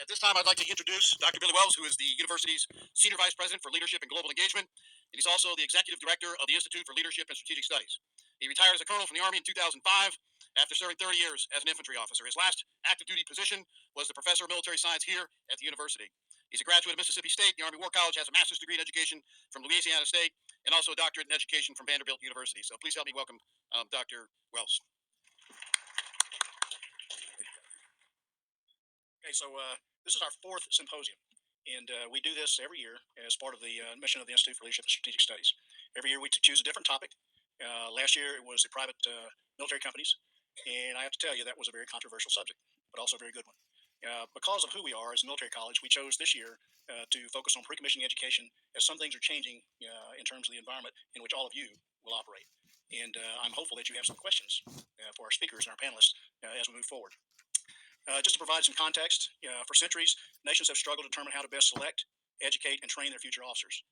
At this time, I'd like to introduce Dr. Billy Wells, who is the university's Senior Vice President for Leadership and Global Engagement, and he's also the Executive Director of the Institute for Leadership and Strategic Studies. He retired as a colonel from the Army in 2005 after serving 30 years as an infantry officer. His last active duty position was the Professor of Military Science here at the university. He's a graduate of Mississippi State, the Army War College, has a master's degree in education from Louisiana State, and also a doctorate in education from Vanderbilt University. So please help me welcome Dr. Wells. Okay, so this is our fourth symposium, and we do this every year as part of the mission of the Institute for Leadership and Strategic Studies. Every year we choose a different topic. Last year it was the private military companies, and I have to tell you that was a very controversial subject, but also a very good one. Because of who we are as a military college, we chose this year to focus on pre-commissioning education, as some things are changing in terms of the environment in which all of you will operate. And I'm hopeful that you have some questions for our speakers and our panelists as we move forward. Just to provide some context, for centuries, nations have struggled to determine how to best select, educate, and train their future officers.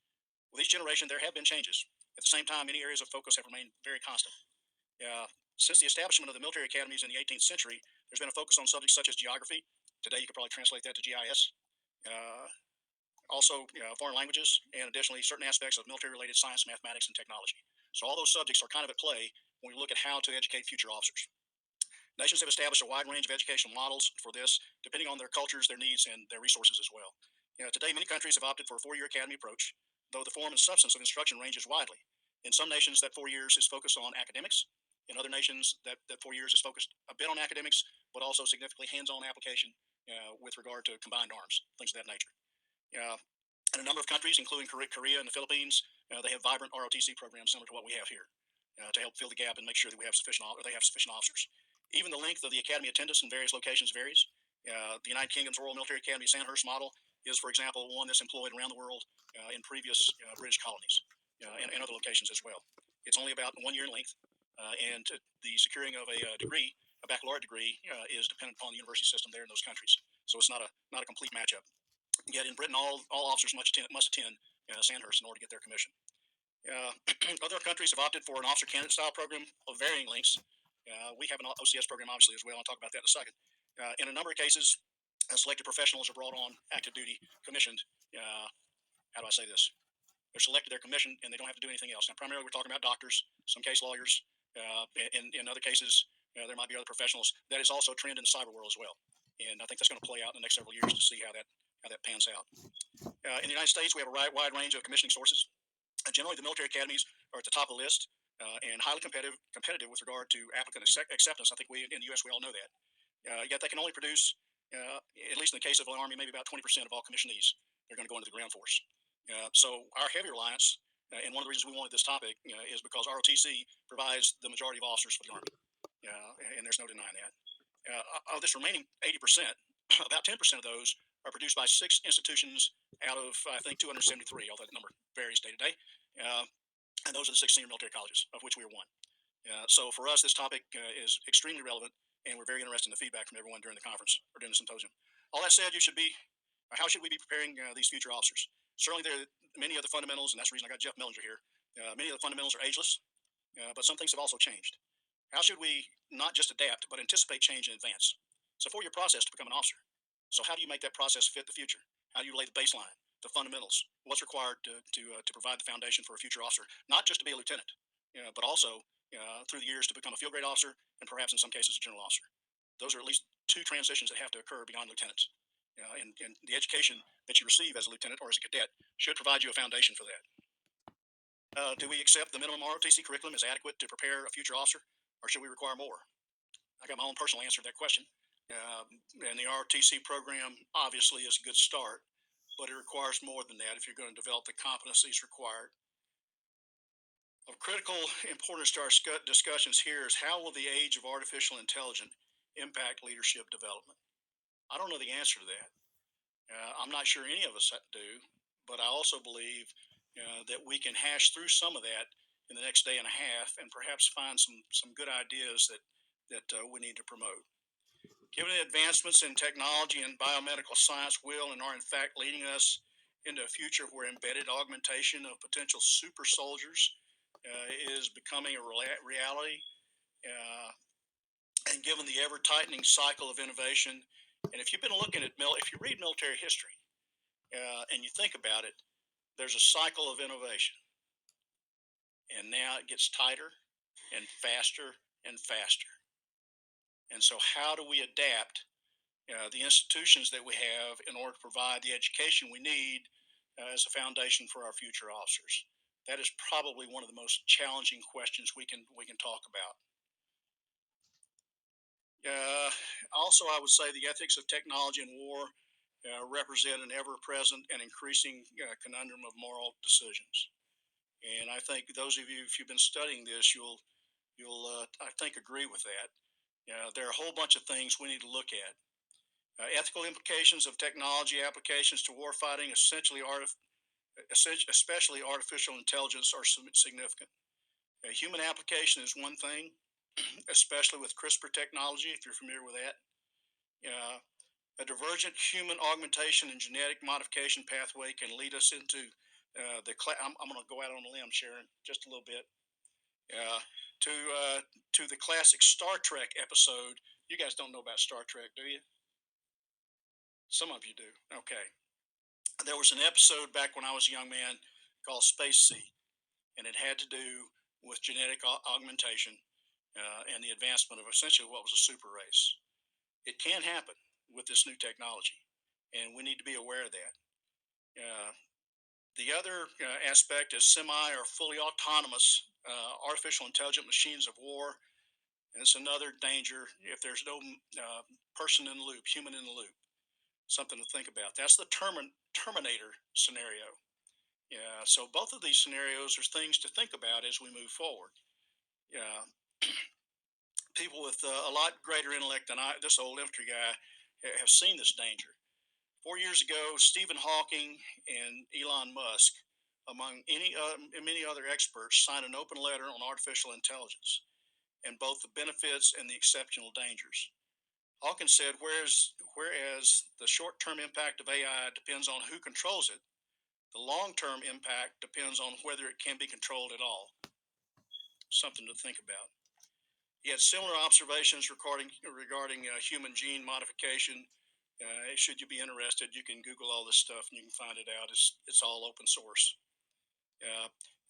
With each generation, there have been changes. At the same time, many areas of focus have remained very constant. Since the establishment of the military academies in the 18th century, there's been a focus on subjects such as geography. Today, you could probably translate that to GIS. Also, foreign languages, and additionally, certain aspects of military-related science, mathematics, and technology. So all those subjects are kind of at play when we look at how to educate future officers. Nations have established a wide range of educational models for this, depending on their cultures, their needs, and their resources as well. Today, many countries have opted for a four-year academy approach, though the form and substance of instruction ranges widely. In some nations, that 4 years is focused on academics. In other nations, that 4 years is focused a bit on academics, but also significantly hands-on application with regard to combined arms, things of that nature. In a number of countries, including Korea and the Philippines, they have vibrant ROTC programs similar to what we have here to help fill the gap and make sure that they have sufficient officers. Even the length of the academy attendance in various locations varies. The United Kingdom's Royal Military Academy Sandhurst model is, for example, one that's employed around the world in previous British colonies and other locations as well. It's only about 1 year in length, and the securing of a degree, a baccalaureate degree, is dependent upon the university system there in those countries. So it's not a complete matchup. Yet in Britain, all officers must attend Sandhurst in order to get their commission. Other countries have opted for an officer candidate style program of varying lengths. We have an OCS program, obviously, as well. I'll talk about that in a second. In a number of cases, selected professionals are brought on active duty, commissioned. How do I say this? They're selected, they're commissioned, and they don't have to do anything else. Now, primarily, we're talking about doctors, some case lawyers. In other cases, there might be other professionals. That is also a trend in the cyber world as well. And I think that's going to play out in the next several years to see how that pans out. In the United States, we have a wide range of commissioning sources. Generally, the military academies are at the top of the list. And highly competitive with regard to applicant acceptance. I think we in the U.S. we all know that. Yet they can only produce, at least in the case of the Army, maybe about 20% of all commissionees. They're going to go into the ground force. So our heavy reliance, and one of the reasons we wanted this topic, is because ROTC provides the majority of officers for the Army, and there's no denying that. Of this remaining 80%, about 10% of those are produced by 6 institutions out of, I think, 273, although that number varies day to day. And those are the 6 senior military colleges, of which we are one. So for us, this topic is extremely relevant, and we're very interested in the feedback from everyone during the conference or during the symposium. All that said, how should we be preparing these future officers? Certainly, there are many of the fundamentals, and that's the reason I got Jeff Mellinger here. Many of the fundamentals are ageless, but some things have also changed. How should we not just adapt, but anticipate change in advance? It's a 4-year process to become an officer. So how do you make that process fit the future? How do you lay the baseline, the fundamentals, what's required to provide the foundation for a future officer, not just to be a lieutenant, but also through the years to become a field grade officer and perhaps in some cases a general officer. Those are at least 2 transitions that have to occur beyond lieutenants. And the education that you receive as a lieutenant or as a cadet should provide you a foundation for that. Do we accept the minimum ROTC curriculum as adequate to prepare a future officer, or should we require more? I got my own personal answer to that question. And the ROTC program obviously is a good start, but it requires more than that if you're going to develop the competencies required. Of critical importance to our discussions here is how will the age of artificial intelligence impact leadership development? I don't know the answer to that. I'm not sure any of us do, but I also believe that we can hash through some of that in the next day and a half and perhaps find some good ideas that we need to promote. Given the advancements in technology and biomedical science will and are in fact leading us into a future where embedded augmentation of potential super soldiers is becoming a reality, and given the ever-tightening cycle of innovation And if you've been looking at if you read military history and you think about it, there's a cycle of innovation, and now it gets tighter and faster and faster. And so, how do we adapt the institutions that we have in order to provide the education we need as a foundation for our future officers? That is probably one of the most challenging questions we can talk about. Also, I would say the ethics of technology and war represent an ever-present and increasing conundrum of moral decisions. And I think those of you, if you've been studying this, you'll I think agree with that. There are a whole bunch of things we need to look at. Ethical implications of technology applications to warfighting, especially artificial intelligence, are significant. Human application is one thing, especially with CRISPR technology, if you're familiar with that. A divergent human augmentation and genetic modification pathway can lead us into I'm going to go out on a limb, Sharon, just a little bit. Uh, to to the classic Star Trek episode. You guys don't know about Star Trek, do you? Some of you do. Okay. There was an episode back when I was a young man called Space Seed, and it had to do with genetic augmentation and the advancement of essentially what was a super race. It can happen with this new technology, and we need to be aware of that. The other aspect is semi or fully autonomous artificial intelligent machines of war. And it's another danger if there's no person in the loop, human in the loop. Something to think about. That's the Terminator scenario. Yeah. So both of these scenarios are things to think about as we move forward. Yeah. People with a lot greater intellect than this old infantry guy have seen this danger. 4 years ago, Stephen Hawking and Elon Musk, among many other experts, signed an open letter on artificial intelligence and both the benefits and the exceptional dangers. Hawkins said, whereas the short-term impact of AI depends on who controls it, the long-term impact depends on whether it can be controlled at all. Something to think about. He had similar observations regarding human gene modification. Should you be interested, you can Google all this stuff and you can find it out. It's all open source.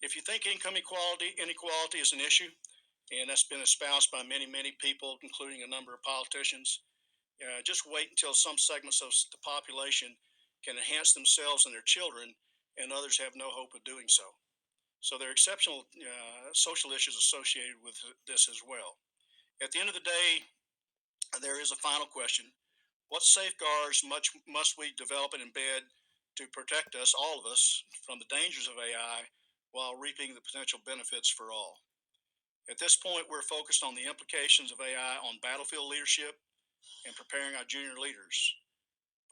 If you think income inequality is an issue, and that's been espoused by many people, including a number of politicians, just wait until some segments of the population can enhance themselves and their children, and others have no hope of doing so. So there are exceptional social issues associated with this as well. At the end of the day, there is a final question. What safeguards must we develop and embed to protect us, all of us, from the dangers of AI while reaping the potential benefits for all? At this point, we're focused on the implications of AI on battlefield leadership and preparing our junior leaders.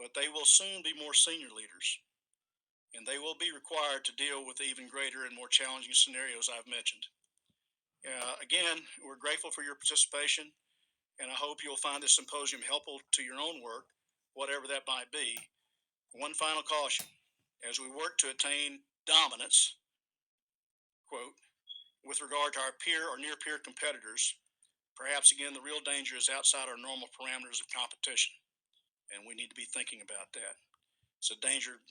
But they will soon be more senior leaders, and they will be required to deal with even greater and more challenging scenarios I've mentioned. Again, we're grateful for your participation, and I hope you'll find this symposium helpful to your own work, whatever that might be. One final caution. As we work to attain dominance, quote, with regard to our peer or near peer competitors, perhaps again the real danger is outside our normal parameters of competition, and we need to be thinking about that. It's a danger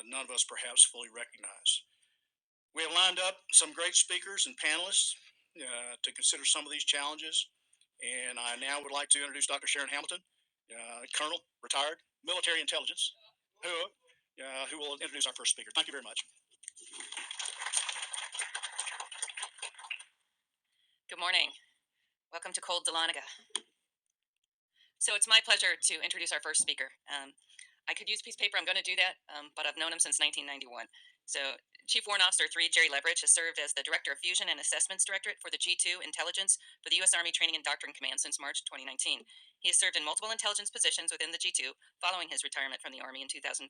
none of us perhaps fully recognize. We have lined up some great speakers and panelists to consider some of these challenges, and I now would like to introduce Dr. Sharon Hamilton, Colonel, retired, military intelligence, who will introduce our first speaker. Thank you very much. Good morning. Welcome to Cold Dahlonega. So it's my pleasure to introduce our first speaker. I could use a piece of paper. I'm going to do that, but I've known him since 1991. So Chief Warrant Officer 3 Jerry Leverage has served as the Director of Fusion and Assessments Directorate for the G2 Intelligence for the U.S. Army Training and Doctrine Command since March 2019. He has served in multiple intelligence positions within the G2 following his retirement from the Army in 2005.